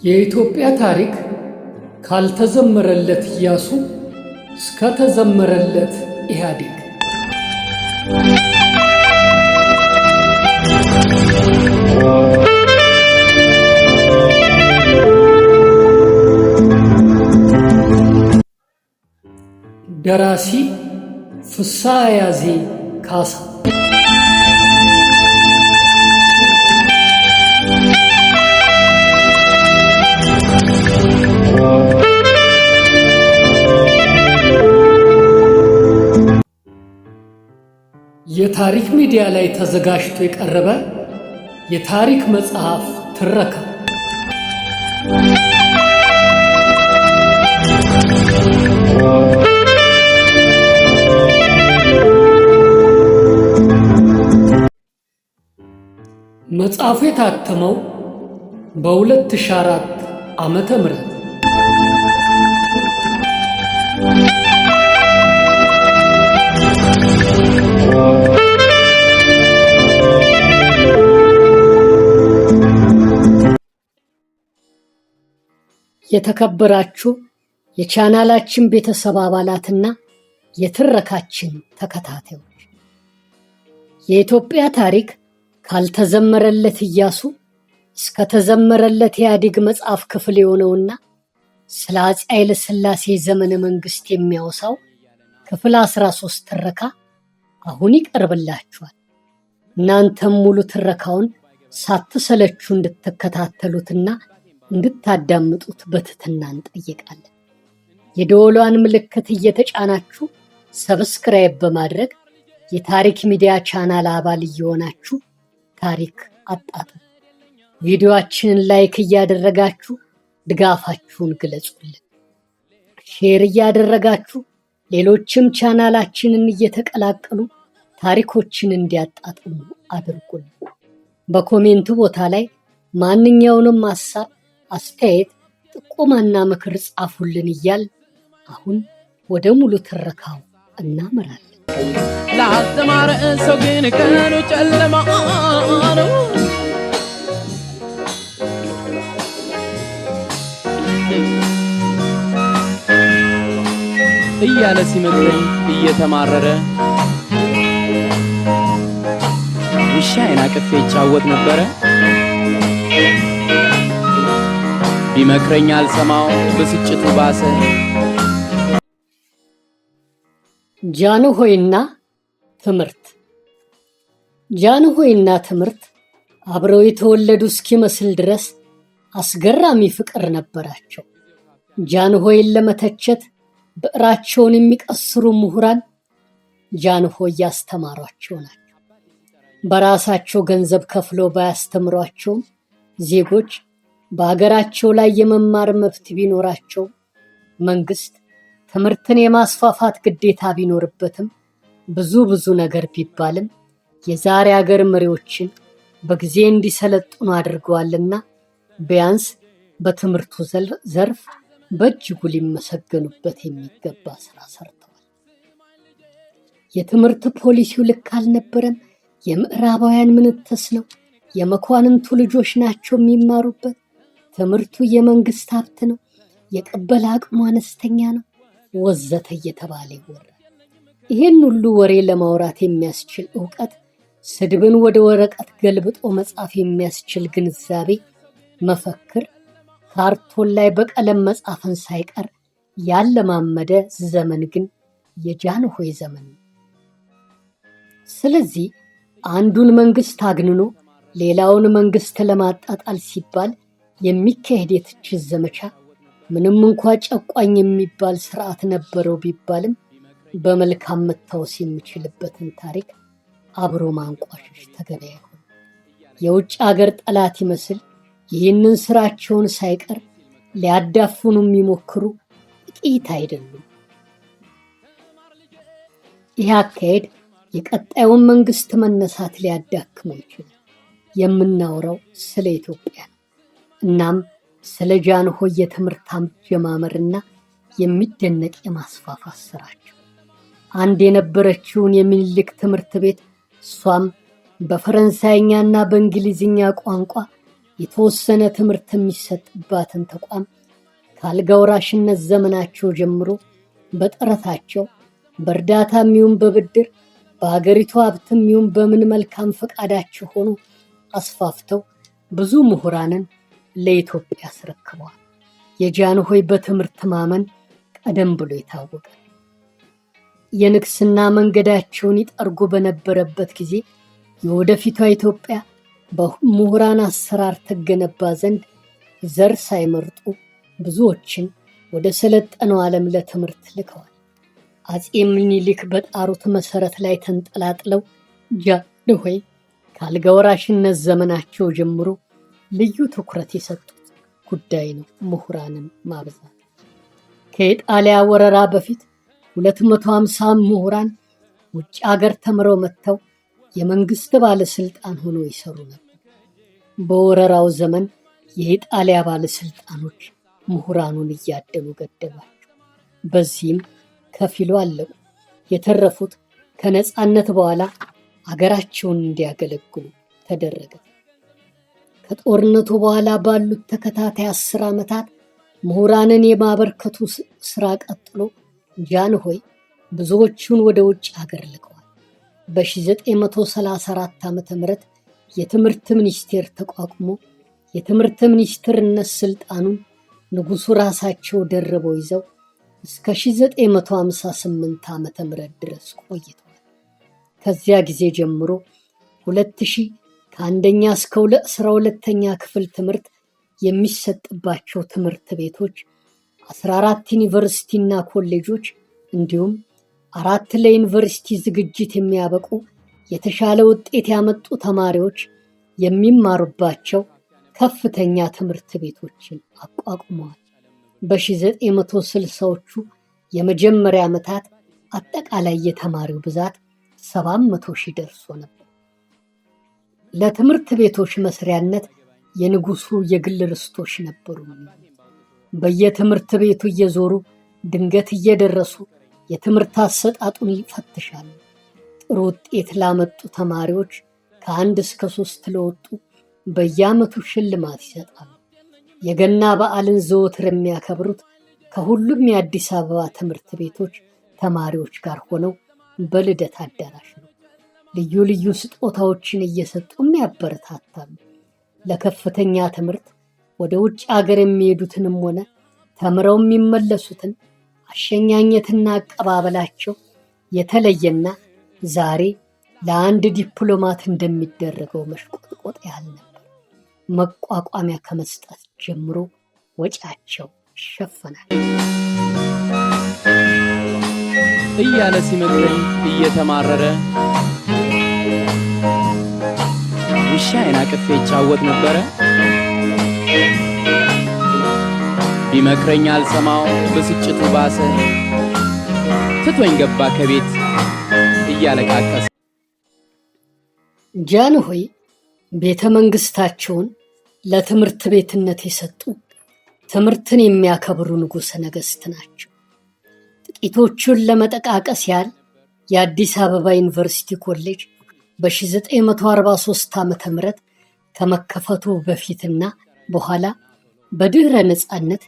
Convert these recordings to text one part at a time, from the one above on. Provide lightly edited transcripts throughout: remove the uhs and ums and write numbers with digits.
የኢትዮጵያ ታሪክ ካልተዘመረለት ኢያሱ እስከ ተዘመረለት ኢህአዴግ ደራሲ ፍስሐ ያዜ ካሳ የታሪክ ሚዲያ ላይ ተዘጋጅቶ የቀረበ የታሪክ መጽሐፍ ትረካ መጽሐፉ የታተመው በ2004 ዓመተ ምህረት የተከበራችሁ የቻናላችን ቤተሰብ አባላትና የትረካችን ተከታታዮች የኢትዮጵያ ታሪክ ካልተዘመረለት ኢያሱ እስከ ተዘመረለት ኢህአዴግ መጽሐፍ ክፍል የሆነውና ስለ አፄ ኃይለ ሥላሴ ዘመነ መንግስት የሚያወሳው ክፍል 13 ትረካ አሁን ይቀርብላችኋል። እናንተም ሙሉ ትረካውን ሳትሰለቹ እንድትከታተሉትና እንድታዳምጡት በትህትና እንጠይቃለን። የደወሏን ምልክት እየተጫናችሁ ሰብስክራይብ በማድረግ የታሪክ ሚዲያ ቻናል አባል እየሆናችሁ ታሪክ አጣጥሙ። ቪዲዮአችንን ላይክ እያደረጋችሁ ድጋፋችሁን ግለጹልን። ሼር እያደረጋችሁ ሌሎችም ቻናላችንን እየተቀላቀሉ ታሪኮችን እንዲያጣጥሙ አድርጉልን። በኮሜንቱ ቦታ ላይ ማንኛውንም ሐሳብ፣ አስተያየት፣ ጥቆማና ምክር ጻፉልን እያል አሁን ወደ ሙሉ ትረካው እናመራለን። ላስተማረ ሰው ግን ቀኑ ጨለማ ነው። እያለ ሲመክረኝ እየተማረረ ውሻዬን አቅፌ ይጫወት ነበረ። ቢመክረኝ አልሰማው ብስጭቱ ባሰ። ጃንሆይና ትምህርት። ጃንሆይና ትምህርት አብረው የተወለዱ እስኪመስል ድረስ አስገራሚ ፍቅር ነበራቸው። ጃንሆይን ለመተቸት ብዕራቸውን የሚቀስሩ ምሁራን ጃንሆይ ያስተማሯቸው ናቸው። በራሳቸው ገንዘብ ከፍለው ባያስተምሯቸውም ዜጎች በሀገራቸው ላይ የመማር መብት ቢኖራቸው መንግስት ትምህርትን የማስፋፋት ግዴታ ቢኖርበትም ብዙ ነገር ቢባልም የዛሬ ሀገር መሪዎችን በጊዜ እንዲሰለጥኑ አድርገዋልና ቢያንስ በትምህርቱ ዘርፍ በእጅጉ ሊመሰገኑበት የሚገባ ስራ ሰርተዋል። የትምህርት ፖሊሲው ልክ አልነበረም። የምዕራባውያን ምንትስ ነው። የመኳንንቱ ልጆች ናቸው የሚማሩበት። ትምህርቱ የመንግስት ሀብት ነው። የቅበላ አቅሙ አነስተኛ ነው ወዘተ እየተባለ ይወራል። ይህን ሁሉ ወሬ ለማውራት የሚያስችል ዕውቀት፣ ስድብን ወደ ወረቀት ገልብጦ መጻፍ የሚያስችል ግንዛቤ፣ መፈክር፣ ካርቶን ላይ በቀለም መጻፍን ሳይቀር ያለማመደ ዘመን ግን የጃንሆይ ዘመን ነው። ስለዚህ አንዱን መንግስት አግንኖ ሌላውን መንግስት ለማጣጣል ሲባል የሚካሄድ የትችት ዘመቻ ምንም እንኳ ጨቋኝ የሚባል ስርዓት ነበረው ቢባልም በመልካም መታወስ የሚችልበትን ታሪክ አብሮ ማንቋሸሽ ተገቢ አይሆንም። የውጭ ሀገር ጠላት ይመስል ይህንን ስራቸውን ሳይቀር ሊያዳፍኑ የሚሞክሩ ጥቂት አይደሉም። ይህ አካሄድ የቀጣዩን መንግስት መነሳት ሊያዳክመው ይችላል። የምናወራው ስለ ኢትዮጵያ ነው። እናም ስለ ጃንሆይ የትምህርት አጀማመርና የሚደነቅ የማስፋፋት ስራቸው አንድ የነበረችውን የሚኒልክ ትምህርት ቤት እሷም በፈረንሳይኛና በእንግሊዝኛ ቋንቋ የተወሰነ ትምህርት የሚሰጥባትን ተቋም ከአልጋ ወራሽነት ዘመናቸው ጀምሮ በጥረታቸው በእርዳታም ይሁን በብድር በሀገሪቱ ሀብትም ይሁን በምን መልካም ፈቃዳቸው ሆኖ አስፋፍተው ብዙ ምሁራንን ለኢትዮጵያ አስረክበዋል። የጃንሆይ በትምህርት ማመን ቀደም ብሎ የታወቀ የንግስና መንገዳቸውን ይጠርጉ በነበረበት ጊዜ የወደፊቷ ኢትዮጵያ በምሁራን አሰራር ትገነባ ዘንድ ዘር ሳይመርጡ ብዙዎችን ወደ ሰለጠነው ዓለም ለትምህርት ልከዋል። አፄ ምኒልክ በጣሩት መሰረት ላይ ተንጠላጥለው ጃንሆይ ከአልጋ ወራሽነት ዘመናቸው ጀምሮ ልዩ ትኩረት የሰጡት ጉዳይ ነው ምሁራንን ማብዛት። ከኢጣሊያ ወረራ በፊት 250 ምሁራን ውጭ ሀገር ተምረው መጥተው የመንግስት ባለስልጣን ሆኖ ይሰሩ ነበር። በወረራው ዘመን የኢጣሊያ ባለስልጣኖች ምሁራኑን እያደኑ ገደሏቸው። በዚህም ከፊሉ አለቁ። የተረፉት ከነፃነት በኋላ አገራቸውን እንዲያገለግሉ ተደረገ። ከጦርነቱ በኋላ ባሉት ተከታታይ 10 ዓመታት ምሁራንን የማበርከቱ ስራ ቀጥሎ ጃንሆይ ብዙዎቹን ወደ ውጭ ሀገር ልከዋል። በ1934 ዓ.ም የትምህርት ሚኒስቴር ተቋቁሞ የትምህርት ሚኒስትርነት ስልጣኑን ንጉሱ ራሳቸው ደርበው ይዘው እስከ 1958 ዓ.ም ድረስ ቆይተዋል። ከዚያ ጊዜ ጀምሮ 2000 ከአንደኛ እስከ 12ኛ ክፍል ትምህርት የሚሰጥባቸው ትምህርት ቤቶች 14 ዩኒቨርሲቲና ኮሌጆች እንዲሁም 4 ለዩኒቨርሲቲ ዝግጅት የሚያበቁ የተሻለ ውጤት ያመጡ ተማሪዎች የሚማሩባቸው ከፍተኛ ትምህርት ቤቶችን አቋቁመዋል። በ1960ዎቹ የመጀመሪያ ዓመታት አጠቃላይ የተማሪው ብዛት 700,000 ደርሶ ነበር። ለትምህርት ቤቶች መስሪያነት የንጉሱ የግል ርስቶች ነበሩ። በየትምህርት ቤቱ እየዞሩ ድንገት እየደረሱ የትምህርት አሰጣጡን ይፈትሻሉ። ጥሩ ውጤት ላመጡ ተማሪዎች ከ1 እስከ 3 ለወጡ በየዓመቱ ሽልማት ይሰጣሉ። የገና በዓልን ዘወትር የሚያከብሩት ከሁሉም የአዲስ አበባ ትምህርት ቤቶች ተማሪዎች ጋር ሆነው በልደት አዳራሽ ነው። ልዩ ልዩ ስጦታዎችን እየሰጡም ያበረታታሉ። ለከፍተኛ ትምህርት ወደ ውጭ ሀገር የሚሄዱትንም ሆነ ተምረው የሚመለሱትን አሸኛኘትና አቀባበላቸው የተለየና ዛሬ ለአንድ ዲፕሎማት እንደሚደረገው መሽቆጥቆጥ ያህል ነበር። መቋቋሚያ ከመስጠት ጀምሮ ወጪያቸው ይሸፈናል እያለ ሲመክረኝ እየተማረረ ውሻዬን አቅፌ ይጫወት ነበረ። ቢመክረኝ አልሰማው ብስጭቱ ባሰ፣ ትቶኝ ገባ ከቤት እያለቃቀሰ። ጃንሆይ ቤተ መንግስታቸውን ለትምህርት ቤትነት የሰጡ ትምህርትን የሚያከብሩ ንጉሠ ነገሥት ናቸው። ጥቂቶቹን ለመጠቃቀስ ያህል የአዲስ አበባ ዩኒቨርሲቲ ኮሌጅ በ1943 ዓ.ም ከመከፈቱ በፊትና በኋላ በድህረ ነፃነት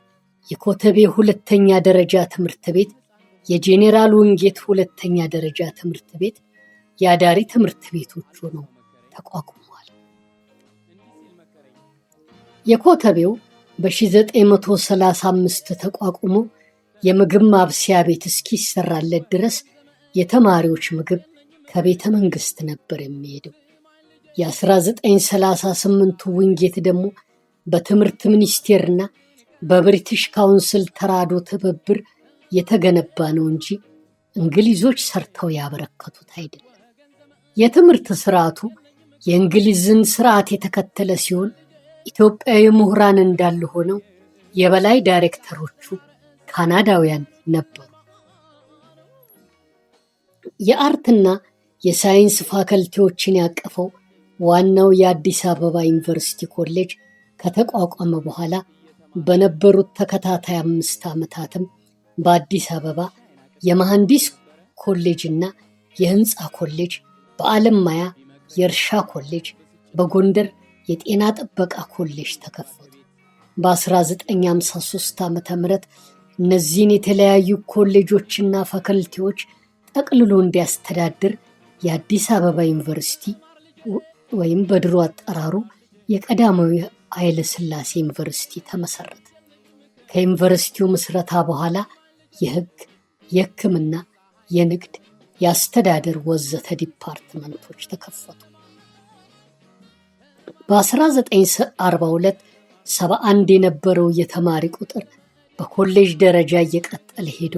የኮተቤ ሁለተኛ ደረጃ ትምህርት ቤት፣ የጄኔራል ውንጌት ሁለተኛ ደረጃ ትምህርት ቤት የአዳሪ ትምህርት ቤቶች ሆነው ተቋቁመዋል። የኮተቤው በ1935 ተቋቁሞ የምግብ ማብሰያ ቤት እስኪሰራለት ድረስ የተማሪዎች ምግብ ከቤተ መንግስት ነበር የሚሄደው። የ1938 ውንጌት ደግሞ በትምህርት ሚኒስቴርና በብሪቲሽ ካውንስል ተራድኦ ትብብር የተገነባ ነው እንጂ እንግሊዞች ሰርተው ያበረከቱት አይደለም። የትምህርት ስርዓቱ የእንግሊዝን ስርዓት የተከተለ ሲሆን ኢትዮጵያዊ ምሁራን እንዳሉ ሆነው የበላይ ዳይሬክተሮቹ ካናዳውያን ነበሩ። የአርትና የሳይንስ ፋከልቲዎችን ያቀፈው ዋናው የአዲስ አበባ ዩኒቨርሲቲ ኮሌጅ ከተቋቋመ በኋላ በነበሩት ተከታታይ 5 ዓመታትም በአዲስ አበባ የመሐንዲስ ኮሌጅና የህንፃ ኮሌጅ፣ በአለማያ የእርሻ ኮሌጅ፣ በጎንደር የጤና ጥበቃ ኮሌጅ ተከፈቱ። በ1953 ዓ.ም እነዚህን የተለያዩ ኮሌጆችና ፋከልቲዎች ጠቅልሎ እንዲያስተዳድር የአዲስ አበባ ዩኒቨርሲቲ ወይም በድሮ አጠራሩ የቀዳማዊ ኃይለ ሥላሴ ዩኒቨርሲቲ ተመሰረተ። ከዩኒቨርሲቲው ምስረታ በኋላ የሕግ፣ የሕክምና፣ የንግድ፣ የአስተዳደር ወዘተ ዲፓርትመንቶች ተከፈቱ። በ1942 71 የነበረው የተማሪ ቁጥር በኮሌጅ ደረጃ እየቀጠለ ሄዶ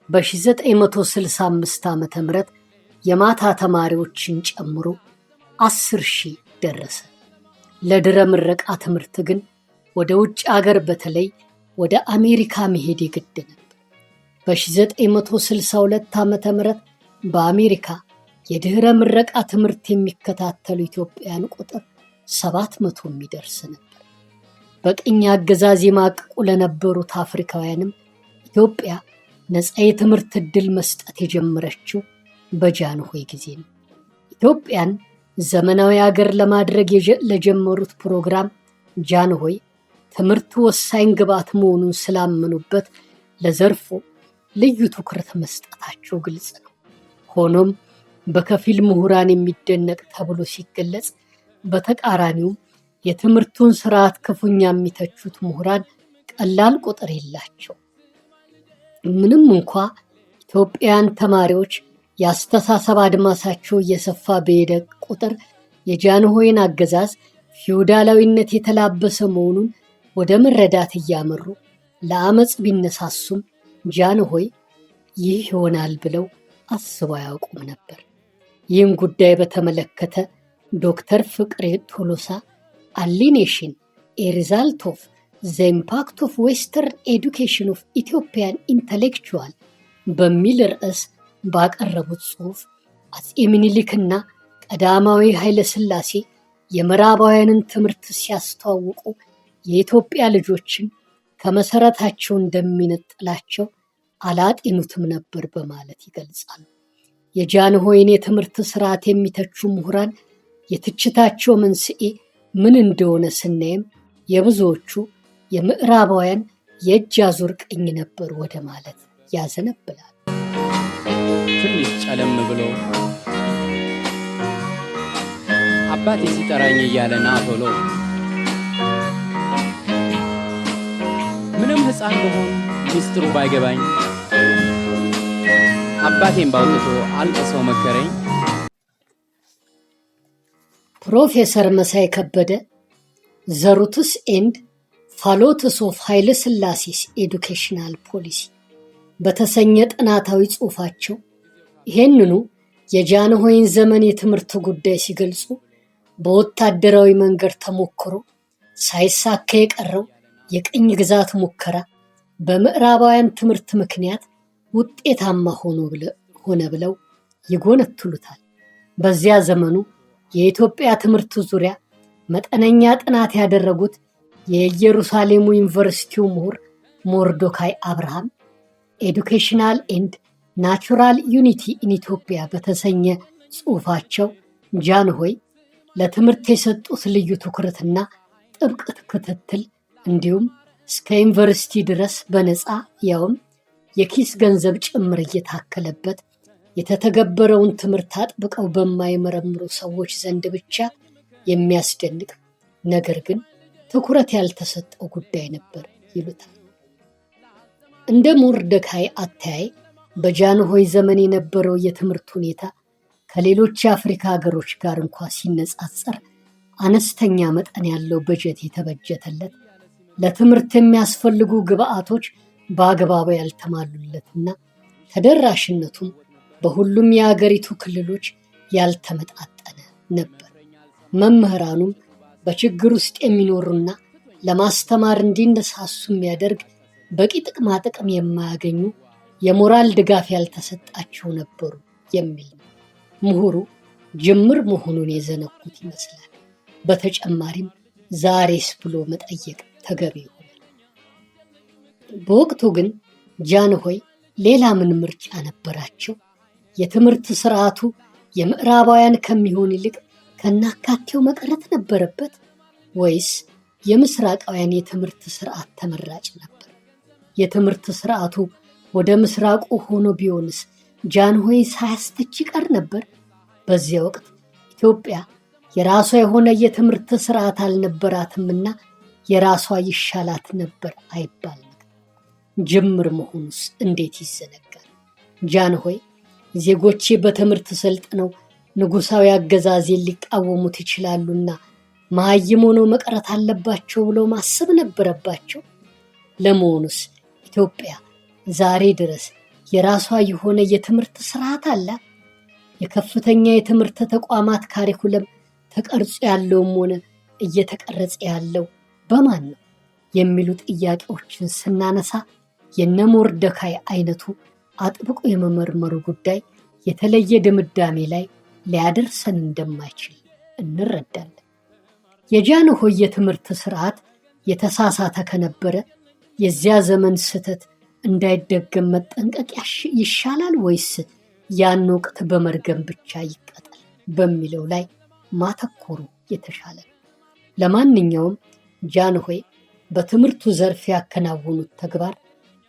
በ1965 ዓ.ም የማታ ተማሪዎችን ጨምሮ 10,000 ደረሰ። ለድረ ምረቃ ትምህርት ግን ወደ ውጭ አገር በተለይ ወደ አሜሪካ መሄድ የግድ ነበር። በ1962 ዓ.ም በአሜሪካ የድህረ ምረቃ ትምህርት የሚከታተሉ ኢትዮጵያውያን ቁጥር 700 የሚደርስ ነበር። በቅኝ አገዛዝ የማቅቁ ለነበሩት አፍሪካውያንም ኢትዮጵያ ነፃ የትምህርት ዕድል መስጠት የጀመረችው በጃንሆይ ጊዜ ነው። ኢትዮጵያን ዘመናዊ አገር ለማድረግ ለጀመሩት ፕሮግራም ጃንሆይ ትምህርቱ ወሳኝ ግብዓት መሆኑን ስላመኑበት ለዘርፉ ልዩ ትኩረት መስጠታቸው ግልጽ ነው። ሆኖም በከፊል ምሁራን የሚደነቅ ተብሎ ሲገለጽ፣ በተቃራኒው የትምህርቱን ስርዓት ክፉኛ የሚተቹት ምሁራን ቀላል ቁጥር የላቸው። ምንም እንኳ ኢትዮጵያውያን ተማሪዎች የአስተሳሰብ አድማሳቸው እየሰፋ በሄደ ቁጥር የጃንሆይን አገዛዝ ፊውዳላዊነት የተላበሰ መሆኑን ወደ መረዳት እያመሩ ለአመፅ ቢነሳሱም ጃንሆይ ይህ ይሆናል ብለው አስበው አያውቁም ነበር። ይህን ጉዳይ በተመለከተ ዶክተር ፍቅሬ ቶሎሳ አሊኔሽን ኤ ሪዛልት ኦፍ ዘ ኢምፓክት ኦፍ ዌስተርን ኤዱኬሽን ኦፍ ኢትዮጵያን ኢንተሌክቹዋል በሚል ርዕስ ባቀረቡት ጽሑፍ አፄ ምኒልክና ቀዳማዊ ኃይለ ሥላሴ የምዕራባውያንን ትምህርት ሲያስተዋውቁ የኢትዮጵያ ልጆችን ከመሰረታቸው እንደሚነጥላቸው አላጤኑትም ነበር በማለት ይገልጻሉ። የጃንሆይን የትምህርት ስርዓት የሚተቹ ምሁራን የትችታቸው መንስኤ ምን እንደሆነ ስናይም የብዙዎቹ የምዕራባውያን የእጅ አዙር ቀኝ ነበር ወደ ማለት ያዘነብላል። ትንሽ ጨለም ብሎ አባቴ ሲጠራኝ እያለ ና ቶሎ ምንም ሕፃን በሆን ሚስጥሩ ባይገባኝ አባቴን ባውጥቶ አልቅሰው መከረኝ። ፕሮፌሰር መሳይ ከበደ ዘ ሩትስ ኤንድ ፋሎትስ ኦፍ ኃይለ ሥላሴስ ኤዱኬሽናል ፖሊሲ በተሰኘ ጥናታዊ ጽሑፋቸው ይህንኑ የጃንሆይን ዘመን የትምህርት ጉዳይ ሲገልጹ በወታደራዊ መንገድ ተሞክሮ ሳይሳካ የቀረው የቅኝ ግዛት ሙከራ በምዕራባውያን ትምህርት ምክንያት ውጤታማ ሆነ ብለው ይጎነትሉታል። በዚያ ዘመኑ የኢትዮጵያ ትምህርት ዙሪያ መጠነኛ ጥናት ያደረጉት የኢየሩሳሌሙ ዩኒቨርሲቲው ምሁር ሞርዶካይ አብርሃም ኤዱኬሽናል ኤንድ ናቹራል ዩኒቲ ኢን ኢትዮጵያ በተሰኘ ጽሑፋቸው ጃንሆይ ለትምህርት የሰጡት ልዩ ትኩረትና ጥብቅ ክትትል እንዲሁም እስከ ዩኒቨርሲቲ ድረስ በነፃ ያውም የኪስ ገንዘብ ጭምር እየታከለበት የተተገበረውን ትምህርት አጥብቀው በማይመረምሩ ሰዎች ዘንድ ብቻ የሚያስደንቅ ነገር ግን ትኩረት ያልተሰጠው ጉዳይ ነበር ይሉታል። እንደ ሞርደካይ አተያይ በጃንሆይ ዘመን የነበረው የትምህርት ሁኔታ ከሌሎች የአፍሪካ ሀገሮች ጋር እንኳ ሲነጻጸር አነስተኛ መጠን ያለው በጀት የተበጀተለት፣ ለትምህርት የሚያስፈልጉ ግብዓቶች በአግባቡ ያልተሟሉለትና ተደራሽነቱም በሁሉም የአገሪቱ ክልሎች ያልተመጣጠነ ነበር። መምህራኑም በችግር ውስጥ የሚኖሩና ለማስተማር እንዲነሳሱ የሚያደርግ በቂ ጥቅማ ጥቅም የማያገኙ የሞራል ድጋፍ ያልተሰጣቸው ነበሩ የሚል ነው። ምሁሩ ጅምር መሆኑን የዘነጉት ይመስላል። በተጨማሪም ዛሬስ ብሎ መጠየቅ ተገቢ ይሆናል። በወቅቱ ግን ጃንሆይ ሌላ ምን ምርጫ ነበራቸው? የትምህርት ስርዓቱ የምዕራባውያን ከሚሆን ይልቅ ከናካቴው መቅረት ነበረበት ወይስ የምስራቃውያን የትምህርት ስርዓት ተመራጭ ነበር? የትምህርት ስርዓቱ ወደ ምስራቁ ሆኖ ቢሆንስ ጃንሆይ ሳያስተች ይቀር ነበር? በዚያ ወቅት ኢትዮጵያ የራሷ የሆነ የትምህርት ስርዓት አልነበራትምና የራሷ ይሻላት ነበር አይባል ነገር። ጅምር መሆኑስ እንዴት ይዘነጋል? ጃንሆይ ዜጎቼ በትምህርት ሰልጥነው ንጉሳዊ አገዛዜን ሊቃወሙት ይችላሉና መሃይም ሆነው መቅረት አለባቸው ብለው ማሰብ ነበረባቸው። ለመሆኑስ ኢትዮጵያ ዛሬ ድረስ የራሷ የሆነ የትምህርት ስርዓት አላት? የከፍተኛ የትምህርት ተቋማት ካሪኩለም ተቀርጾ ያለውም ሆነ እየተቀረጸ ያለው በማን ነው የሚሉ ጥያቄዎችን ስናነሳ የነ ሞርደካይ አይነቱ አጥብቆ የመመርመሩ ጉዳይ የተለየ ድምዳሜ ላይ ሊያደርሰን እንደማይችል እንረዳለን። የጃንሆይ የትምህርት ስርዓት የተሳሳተ ከነበረ የዚያ ዘመን ስህተት እንዳይደገም መጠንቀቅ ይሻላል ወይስ ያን ወቅት በመርገም ብቻ ይቀጣል በሚለው ላይ ማተኮሩ የተሻለ ነው። ለማንኛውም ጃንሆይ በትምህርቱ ዘርፍ ያከናወኑት ተግባር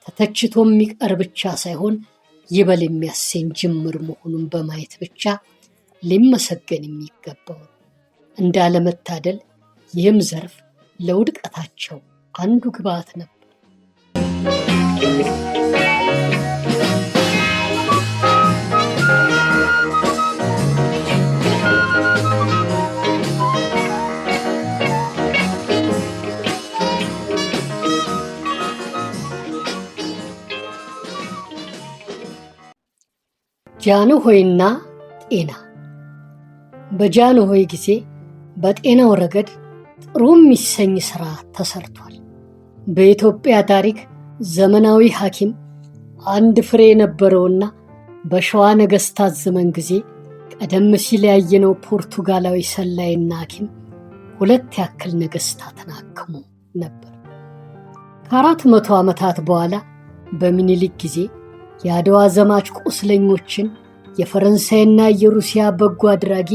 ተተችቶ የሚቀር ብቻ ሳይሆን ይበል የሚያሰኝ ጅምር መሆኑን በማየት ብቻ ሊመሰገን የሚገባው ነው። እንዳለመታደል ይህም ዘርፍ ለውድቀታቸው አንዱ ግብዓት ነበር። ጃንሆይና ጤና። በጃንሆይ ጊዜ በጤናው ረገድ ጥሩ የሚሰኝ ሥራ ተሰርቷል። በኢትዮጵያ ታሪክ ዘመናዊ ሐኪም አንድ ፍሬ የነበረውና በሸዋ ነገሥታት ዘመን ጊዜ ቀደም ሲል ያየነው ፖርቱጋላዊ ሰላይና ሐኪም 2 ያክል ነገሥታትን አክሞ ነበር። ከ400 ዓመታት በኋላ በሚኒሊክ ጊዜ የአድዋ ዘማች ቁስለኞችን የፈረንሳይና የሩሲያ በጎ አድራጊ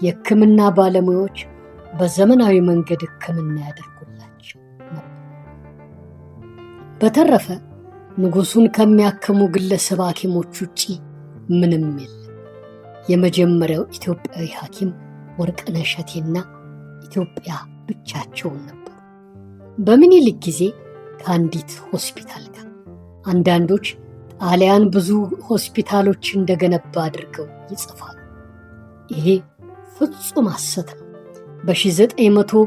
የሕክምና ባለሙያዎች በዘመናዊ መንገድ ሕክምና ያደርጉላቸው ነበር። በተረፈ ንጉሡን ከሚያክሙ ግለሰብ ሐኪሞች ውጪ ምንም የለም። የመጀመሪያው ኢትዮጵያዊ ሐኪም ወርቅነህ እሸቴና ኢትዮጵያ ብቻቸውን ነበሩ። በሚኒሊክ ጊዜ ከአንዲት ሆስፒታል ጋር አንዳንዶች ጣሊያን ብዙ ሆስፒታሎች እንደገነባ አድርገው ይጽፋሉ። ይሄ ፍጹም ሐሰት ነው። በ1901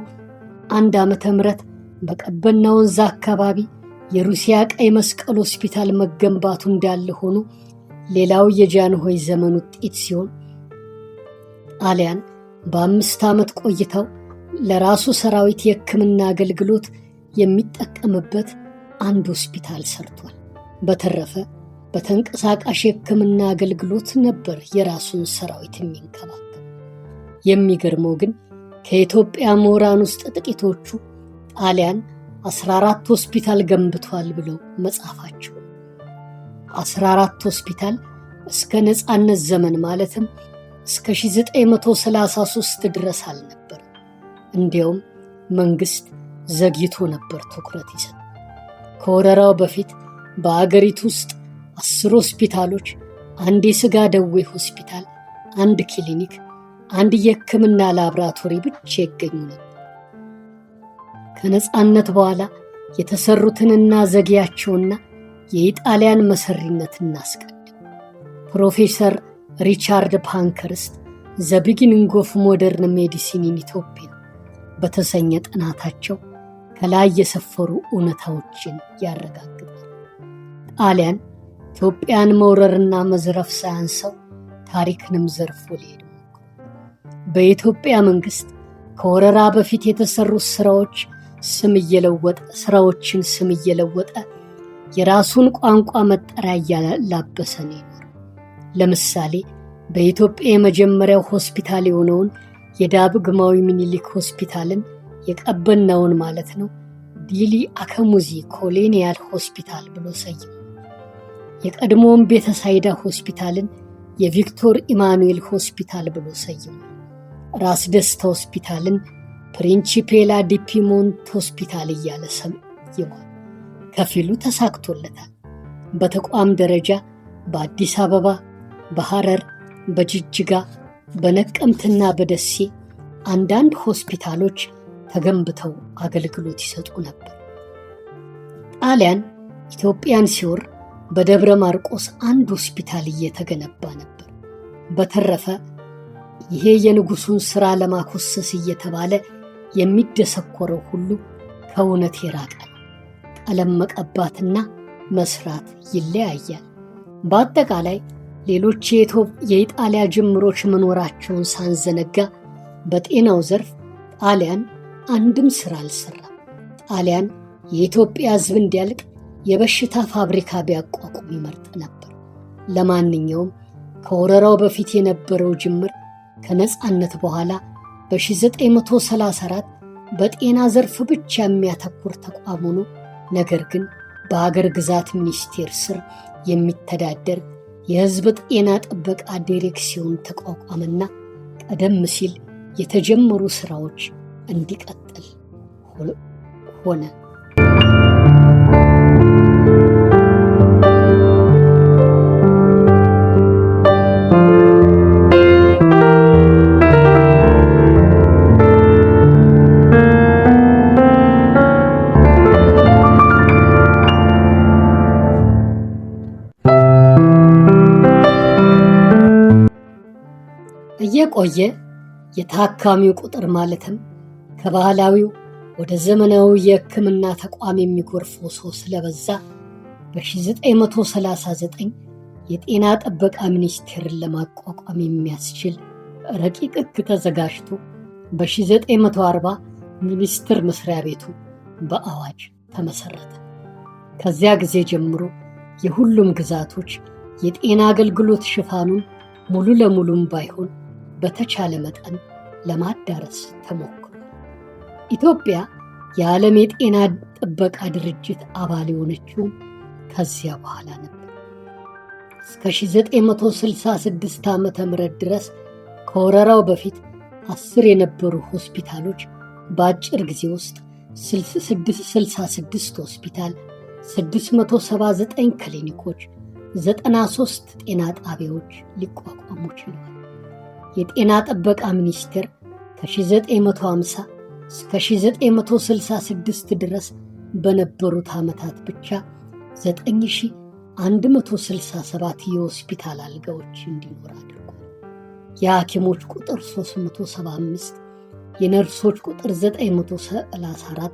ዓመተ ምህረት በቀበና ወንዝ አካባቢ የሩሲያ ቀይ መስቀል ሆስፒታል መገንባቱ እንዳለ ሆኖ ሌላው የጃንሆይ ዘመን ውጤት ሲሆን ጣሊያን በ5 ዓመት ቆይታው ለራሱ ሰራዊት የሕክምና አገልግሎት የሚጠቀምበት አንድ ሆስፒታል ሰርቷል። በተረፈ በተንቀሳቃሽ የሕክምና አገልግሎት ነበር የራሱን ሰራዊት የሚንከባከብ። የሚገርመው ግን ከኢትዮጵያ ምሁራን ውስጥ ጥቂቶቹ ጣሊያን 14 ሆስፒታል ገንብቷል ብለው መጻፋቸው። 14 ሆስፒታል እስከ ነፃነት ዘመን ማለትም እስከ 1933 ድረስ አልነበር። እንዲያውም መንግስት ዘግይቶ ነበር ትኩረት ይሰጥ። ከወረራው በፊት በአገሪቱ ውስጥ 10 ሆስፒታሎች፣ አንድ የሥጋ ደዌ ሆስፒታል፣ አንድ ክሊኒክ፣ አንድ የሕክምና ላብራቶሪ ብቻ ይገኙ ነበር። ከነፃነት በኋላ የተሰሩትንና ዘግያቸውና የኢጣሊያን መሰሪነት እናስቀድም። ፕሮፌሰር ሪቻርድ ፓንከርስት ዘ ቢጊኒንግ ኦፍ ሞደርን ሜዲሲን ኢን ኢትዮጵያ በተሰኘ ጥናታቸው ከላይ የሰፈሩ እውነታዎችን ያረጋግጣል። ጣሊያን ኢትዮጵያን መውረርና መዝረፍ ሳያንሰው ታሪክንም ዘርፎ ሊሄድ ሞክሯል። በኢትዮጵያ መንግስት ከወረራ በፊት የተሰሩ ስራዎችን ስም እየለወጠ የራሱን ቋንቋ መጠሪያ እያላበሰ ነው የኖረው። ለምሳሌ በኢትዮጵያ የመጀመሪያው ሆስፒታል የሆነውን የዳግማዊ ሚኒሊክ ሆስፒታልን የቀበናውን ማለት ነው ዲሊ አከሙዚ ኮሎኒያል ሆስፒታል ብሎ ሰይሞ፣ የቀድሞውን ቤተሳይዳ ሆስፒታልን የቪክቶር ኢማኑኤል ሆስፒታል ብሎ ሰይሞ፣ ራስ ደስታ ሆስፒታልን ፕሪንቺፔላ ዲ ፒሞንት ሆስፒታል እያለ ሰይሟል። ከፊሉ ተሳክቶለታል። በተቋም ደረጃ በአዲስ አበባ፣ በሐረር፣ በጅጅጋ፣ በነቀምትና በደሴ አንዳንድ ሆስፒታሎች ተገንብተው አገልግሎት ይሰጡ ነበር። ጣሊያን ኢትዮጵያን ሲወር በደብረ ማርቆስ አንድ ሆስፒታል እየተገነባ ነበር። በተረፈ ይሄ የንጉሱን ሥራ ለማኮሰስ እየተባለ የሚደሰኮረው ሁሉ ከእውነት የራቀ ነው። ቀለም መቀባትና መስራት ይለያያል። በአጠቃላይ ሌሎች የኢጣሊያ ጅምሮች መኖራቸውን ሳንዘነጋ በጤናው ዘርፍ ጣሊያን አንድም ሥራ አልሠራም። ጣሊያን የኢትዮጵያ ሕዝብ እንዲያልቅ የበሽታ ፋብሪካ ቢያቋቁም ይመርጥ ነበር። ለማንኛውም ከወረራው በፊት የነበረው ጅምር ከነጻነት በኋላ በ1934 በጤና ዘርፍ ብቻ የሚያተኩር ተቋም ሆኖ ነገር ግን በአገር ግዛት ሚኒስቴር ስር የሚተዳደር የሕዝብ ጤና ጥበቃ ዲሬክሲዮን ተቋቋመና ቀደም ሲል የተጀመሩ ሥራዎች እንዲቀጥል ሆነ። እየቆየ የታካሚው ቁጥር ማለትም ከባህላዊው ወደ ዘመናዊ የሕክምና ተቋም የሚጎርፈው ሰው ስለበዛ በ1939 የጤና ጥበቃ ሚኒስቴርን ለማቋቋም የሚያስችል ረቂቅ ሕግ ተዘጋጅቶ በ1940 ሚኒስቴር መስሪያ ቤቱ በአዋጅ ተመሰረተ። ከዚያ ጊዜ ጀምሮ የሁሉም ግዛቶች የጤና አገልግሎት ሽፋኑን ሙሉ ለሙሉም ባይሆን በተቻለ መጠን ለማዳረስ ተሞክሯል። ኢትዮጵያ የዓለም የጤና ጥበቃ ድርጅት አባል የሆነችው ከዚያ በኋላ ነበር። እስከ 1966 ዓ.ም ድረስ ከወረራው በፊት 10 የነበሩ ሆስፒታሎች በአጭር ጊዜ ውስጥ 66 ሆስፒታል፣ 679 ክሊኒኮች፣ 93 ጤና ጣቢያዎች ሊቋቋሙ ችለዋል። የጤና ጥበቃ ሚኒስቴር ከ1950 እስከ 1966 ድረስ በነበሩት ዓመታት ብቻ 9167 የሆስፒታል አልጋዎች እንዲኖር አድርጓል። የሐኪሞች ቁጥር 375፣ የነርሶች ቁጥር 934፣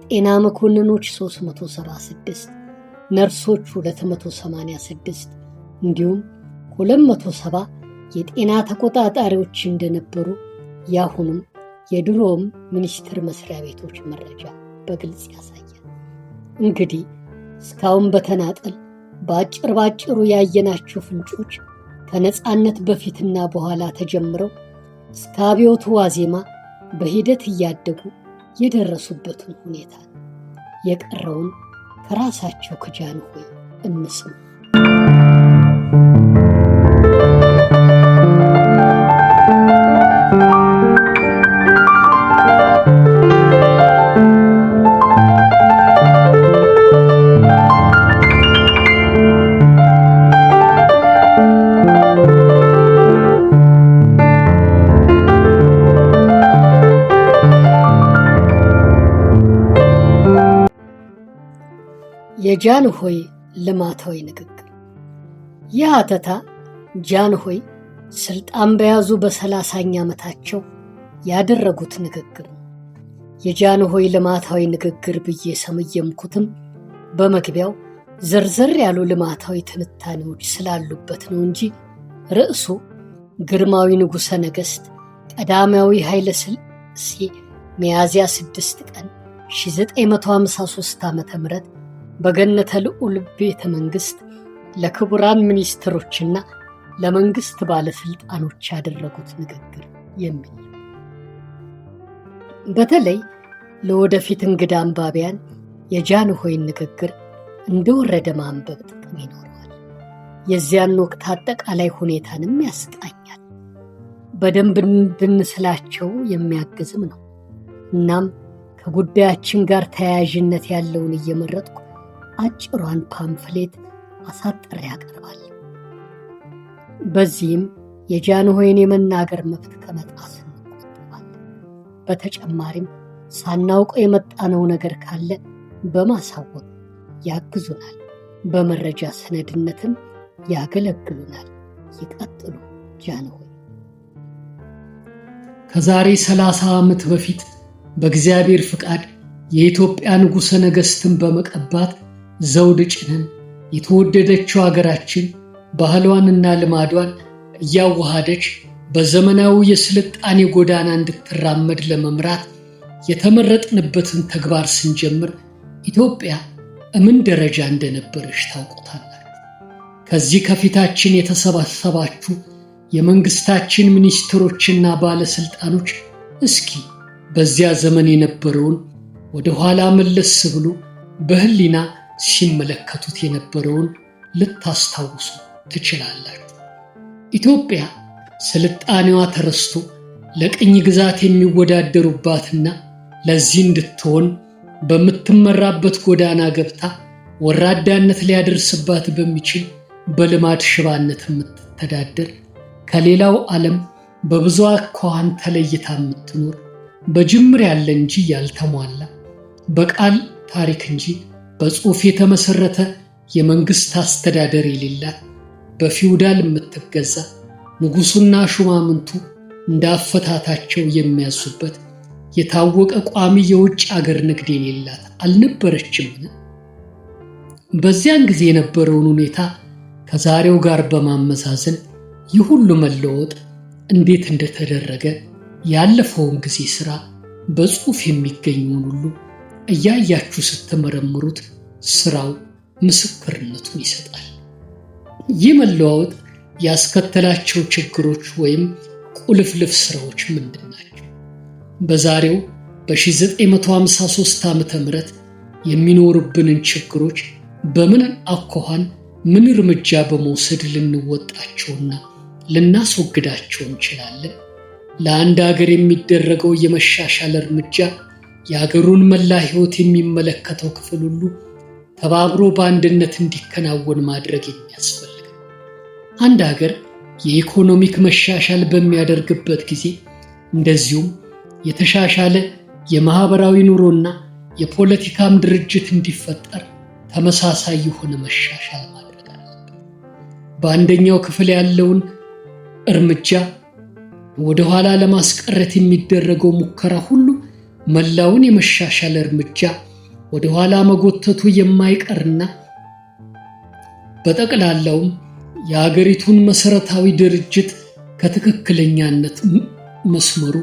ጤና መኮንኖች 376፣ ነርሶች 286 እንዲሁም 270 የጤና ተቆጣጣሪዎች እንደነበሩ ያሁኑም የድሮም ሚኒስቴር መስሪያ ቤቶች መረጃ በግልጽ ያሳያል። እንግዲህ እስካሁን በተናጠል ባጭሩ ያየናቸው ፍንጮች ከነጻነት በፊትና በኋላ ተጀምረው እስከ አብዮቱ ዋዜማ በሂደት እያደጉ የደረሱበትን ሁኔታ ነው። የቀረውን ከራሳቸው ከጃንሆይ እንስማ። የጃንሆይ ልማታዊ ንግግር። ይህ ሐተታ ጃንሆይ ስልጣን በያዙ በ30ኛ ዓመታቸው ያደረጉት ንግግር ነው። የጃንሆይ ልማታዊ ንግግር ብዬ ሰየምኩትም በመግቢያው ዘርዘር ያሉ ልማታዊ ትንታኔዎች ስላሉበት ነው እንጂ ርዕሱ ግርማዊ ንጉሠ ነገሥት ቀዳማዊ ኃይለ ሥላሴ ሚያዝያ 6 ቀን 1953 ዓ.ም በገነተ ልዑል ቤተ መንግሥት ለክቡራን ሚኒስትሮችና ለመንግሥት ባለሥልጣኖች ያደረጉት ንግግር የሚል። በተለይ ለወደፊት እንግዳ አንባቢያን የጃንሆይን ንግግር እንደወረደ ማንበብ ጥቅም ይኖረዋል። የዚያን ወቅት አጠቃላይ ሁኔታንም ያስቃኛል። በደንብ እንድንስላቸው የሚያግዝም ነው። እናም ከጉዳያችን ጋር ተያያዥነት ያለውን እየመረጥኩ አጭሯን ፓምፍሌት አሳጥሬ ያቀርባል። በዚህም የጃንሆይን የመናገር መብት ከመጣስ እንቆጠባለን። በተጨማሪም ሳናውቀው የመጣነው ነገር ካለ በማሳወቅ ያግዙናል፣ በመረጃ ሰነድነትም ያገለግሉናል። ይቀጥሉ ጃንሆይ። ከዛሬ 30 ዓመት በፊት በእግዚአብሔር ፍቃድ የኢትዮጵያ ንጉሠ ነገሥትን በመቀባት ዘውድ ጭነን የተወደደችው አገራችን ባህሏንና ልማዷን እያዋሃደች በዘመናዊ የስልጣኔ ጎዳና እንድትራመድ ለመምራት የተመረጥንበትን ተግባር ስንጀምር ኢትዮጵያ ምን ደረጃ እንደነበረች ታውቁታላችሁ። ከዚህ ከፊታችን የተሰባሰባችሁ የመንግስታችን ሚኒስትሮችና ባለስልጣኖች እስኪ በዚያ ዘመን የነበረውን ወደ ኋላ መለስ ብሎ በህሊና ሲመለከቱት የነበረውን ልታስታውሱ ትችላላችሁ። ኢትዮጵያ ስልጣኔዋ ተረስቶ ለቅኝ ግዛት የሚወዳደሩባትና ለዚህ እንድትሆን በምትመራበት ጎዳና ገብታ ወራዳነት ሊያደርስባት በሚችል በልማድ ሽባነት የምትተዳደር ከሌላው ዓለም በብዙ አኳኋን ተለይታ የምትኖር በጅምር ያለ እንጂ ያልተሟላ በቃል ታሪክ እንጂ በጽሑፍ የተመሰረተ የመንግስት አስተዳደር የሌላት በፊውዳል የምትገዛ ንጉሱና ሹማምንቱ እንዳፈታታቸው የሚያዙበት የታወቀ ቋሚ የውጭ አገር ንግድ የሌላት አልነበረችምን? በዚያን ጊዜ የነበረውን ሁኔታ ከዛሬው ጋር በማመዛዘን ይህ ሁሉ መለወጥ እንዴት እንደተደረገ ያለፈውን ጊዜ ሥራ በጽሑፍ የሚገኘውን ሁሉ እያያችሁ ስትመረምሩት ሥራው ምስክርነቱን ይሰጣል። ይህ መለዋወጥ ያስከተላቸው ችግሮች ወይም ቁልፍልፍ ሥራዎች ምንድን ናቸው? በዛሬው በ1953 ዓመተ ምህረት የሚኖርብንን ችግሮች በምን አኳኋን ምን እርምጃ በመውሰድ ልንወጣቸውና ልናስወግዳቸው እንችላለን? ለአንድ ሀገር የሚደረገው የመሻሻል እርምጃ የሀገሩን መላ ሕይወት የሚመለከተው ክፍል ሁሉ ተባብሮ በአንድነት እንዲከናወን ማድረግ የሚያስፈልግ። አንድ ሀገር የኢኮኖሚክ መሻሻል በሚያደርግበት ጊዜ እንደዚሁም የተሻሻለ የማህበራዊ ኑሮና የፖለቲካም ድርጅት እንዲፈጠር ተመሳሳይ የሆነ መሻሻል ማድረግ አለበት። በአንደኛው ክፍል ያለውን እርምጃ ወደ ኋላ ለማስቀረት የሚደረገው ሙከራ ሁሉ መላውን የመሻሻል እርምጃ ወደ ኋላ መጎተቱ የማይቀርና በጠቅላላውም የሀገሪቱን መሰረታዊ ድርጅት ከትክክለኛነት መስመሩ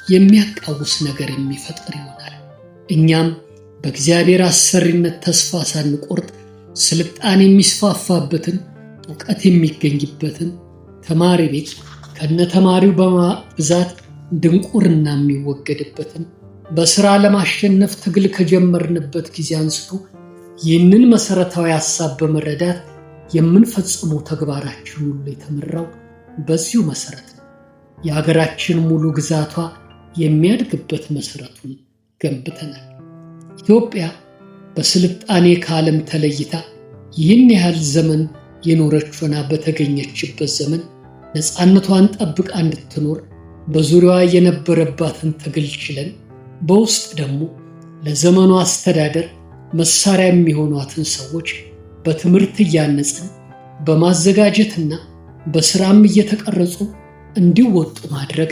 የሚያቃውስ ነገር የሚፈጠር ይሆናል። እኛም በእግዚአብሔር አሰሪነት ተስፋ ሳንቆርጥ ስልጣን የሚስፋፋበትን እውቀት የሚገኝበትን ተማሪ ቤት ከነተማሪው በማብዛት ድንቁርና የሚወገድበትን በሥራ ለማሸነፍ ትግል ከጀመርንበት ጊዜ አንስቶ ይህንን መሰረታዊ ሐሳብ በመረዳት የምንፈጽመው ተግባራችን ሁሉ የተመራው በዚሁ መሰረት ነው። የሀገራችን ሙሉ ግዛቷ የሚያድግበት መሰረቱን ገንብተናል። ኢትዮጵያ በስልጣኔ ከዓለም ተለይታ ይህን ያህል ዘመን የኖረች ሆና በተገኘችበት ዘመን ነፃነቷን ጠብቃ እንድትኖር በዙሪያዋ የነበረባትን ትግል ችለን በውስጥ ደግሞ ለዘመኑ አስተዳደር መሳሪያ የሚሆኗትን ሰዎች በትምህርት እያነጽን በማዘጋጀትና በስራም እየተቀረጹ እንዲወጡ ማድረግ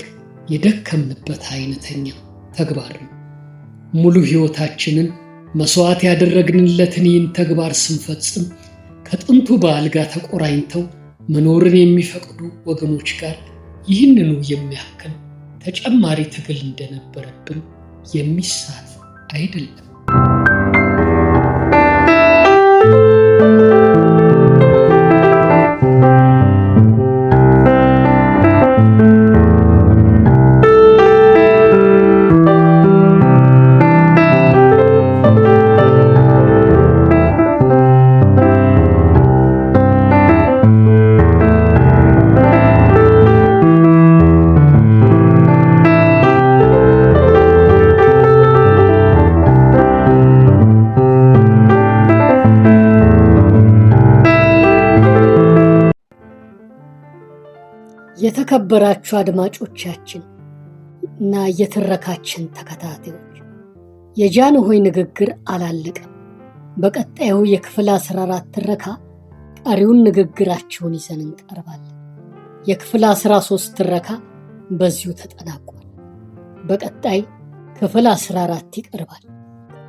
የደከምንበት አይነተኛ ተግባር ነው። ሙሉ ሕይወታችንን መስዋዕት ያደረግንለትን ይህን ተግባር ስንፈጽም ከጥንቱ በዓል ጋር ተቆራኝተው መኖርን የሚፈቅዱ ወገኖች ጋር ይህንኑ የሚያክል ተጨማሪ ትግል እንደነበረብን የሚሳት አይደለም። የተከበራችሁ አድማጮቻችን እና የትረካችን ተከታታዮች የጃንሆይ ንግግር አላለቀም። በቀጣዩ የክፍል 14 ትረካ ቀሪውን ንግግራቸውን ይዘን እንቀርባለን። የክፍል 13 ትረካ በዚሁ ተጠናቋል። በቀጣይ ክፍል 14 ይቀርባል።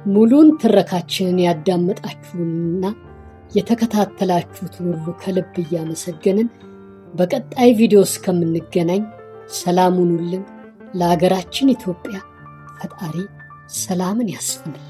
ሙሉን ትረካችንን ያዳመጣችሁንና የተከታተላችሁትን ሁሉ ከልብ እያመሰገንን በቀጣይ ቪዲዮ እስከምንገናኝ ሰላም ሁኑልን። ለሀገራችን ኢትዮጵያ ፈጣሪ ሰላምን ያስፍንልን።